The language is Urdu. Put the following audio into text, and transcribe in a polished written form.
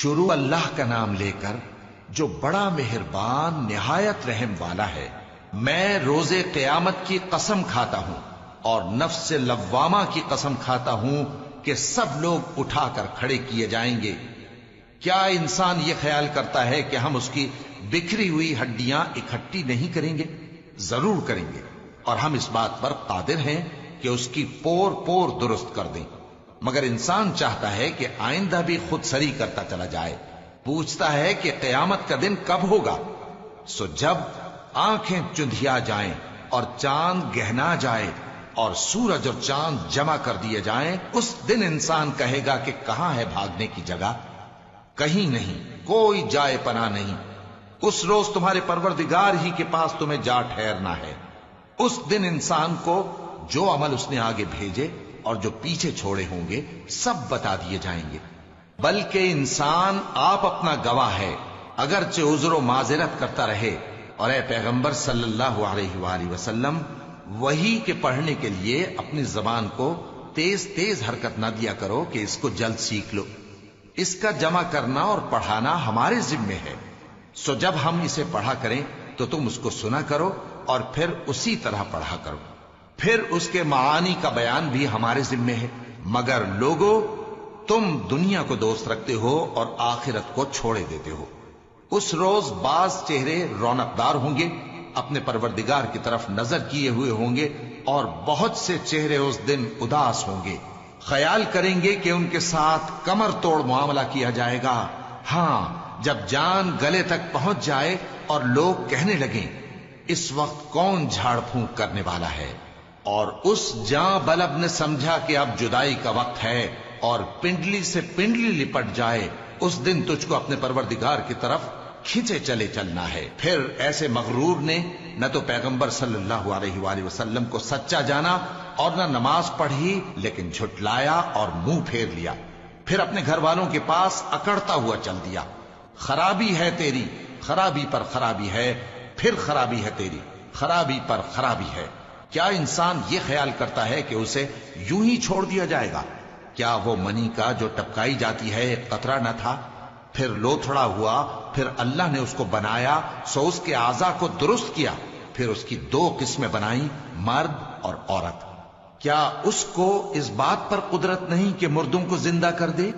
شروع اللہ کا نام لے کر جو بڑا مہربان نہایت رحم والا ہے۔ میں روز قیامت کی قسم کھاتا ہوں اور نفس لوامہ کی قسم کھاتا ہوں کہ سب لوگ اٹھا کر کھڑے کیے جائیں گے۔ کیا انسان یہ خیال کرتا ہے کہ ہم اس کی بکھری ہوئی ہڈیاں اکٹھی نہیں کریں گے؟ ضرور کریں گے، اور ہم اس بات پر قادر ہیں کہ اس کی پور پور درست کر دیں۔ مگر انسان چاہتا ہے کہ آئندہ بھی خود سری کرتا چلا جائے، پوچھتا ہے کہ قیامت کا دن کب ہوگا۔ سو جب آنکھیں چندھیا جائیں اور چاند گہنا جائے اور سورج اور چاند جمع کر دیے جائیں، اس دن انسان کہے گا کہ کہاں ہے بھاگنے کی جگہ؟ کہیں نہیں، کوئی جائے پناہ نہیں۔ اس روز تمہارے پروردگار ہی کے پاس تمہیں جا ٹھہرنا ہے۔ اس دن انسان کو جو عمل اس نے آگے بھیجے اور جو پیچھے چھوڑے ہوں گے سب بتا دیے جائیں گے۔ بلکہ انسان آپ اپنا گواہ ہے، اگرچہ عذر و معذرت کرتا رہے۔ اور اے پیغمبر صلی اللہ علیہ وآلہ وسلم، وحی کے پڑھنے کے لیے اپنی زبان کو تیز تیز حرکت نہ دیا کرو کہ اس کو جلد سیکھ لو۔ اس کا جمع کرنا اور پڑھانا ہمارے ذمے ہے۔ سو جب ہم اسے پڑھا کریں تو تم اس کو سنا کرو اور پھر اسی طرح پڑھا کرو۔ پھر اس کے معانی کا بیان بھی ہمارے ذمے ہے۔ مگر لوگو، تم دنیا کو دوست رکھتے ہو اور آخرت کو چھوڑے دیتے ہو۔ اس روز بعض چہرے رونقدار ہوں گے، اپنے پروردگار کی طرف نظر کیے ہوئے ہوں گے، اور بہت سے چہرے اس دن اداس ہوں گے، خیال کریں گے کہ ان کے ساتھ کمر توڑ معاملہ کیا جائے گا۔ ہاں، جب جان گلے تک پہنچ جائے اور لوگ کہنے لگیں اس وقت کون جھاڑ پھونک کرنے والا ہے، اور اس جاں بلب نے سمجھا کہ اب جدائی کا وقت ہے اور پنڈلی سے پنڈلی لپٹ جائے، اس دن تجھ کو اپنے پروردگار کی طرف کھینچے چلے چلنا ہے۔ پھر ایسے مغرور نے نہ تو پیغمبر صلی اللہ علیہ وآلہ وسلم کو سچا جانا اور نہ نماز پڑھی، لیکن جھٹلایا اور منہ پھیر لیا، پھر اپنے گھر والوں کے پاس اکڑتا ہوا چل دیا۔ خرابی ہے تیری، خرابی پر خرابی ہے، پھر خرابی ہے تیری، خرابی پر خرابی ہے۔ کیا انسان یہ خیال کرتا ہے کہ اسے یوں ہی چھوڑ دیا جائے گا؟ کیا وہ منی کا جو ٹپکائی جاتی ہے ایک قطرہ نہ تھا، پھر لوتھڑا ہوا، پھر اللہ نے اس کو بنایا، سو اس کے اعضاء کو درست کیا، پھر اس کی دو قسمیں بنائیں، مرد اور عورت۔ کیا اس کو اس بات پر قدرت نہیں کہ مردوں کو زندہ کر دے؟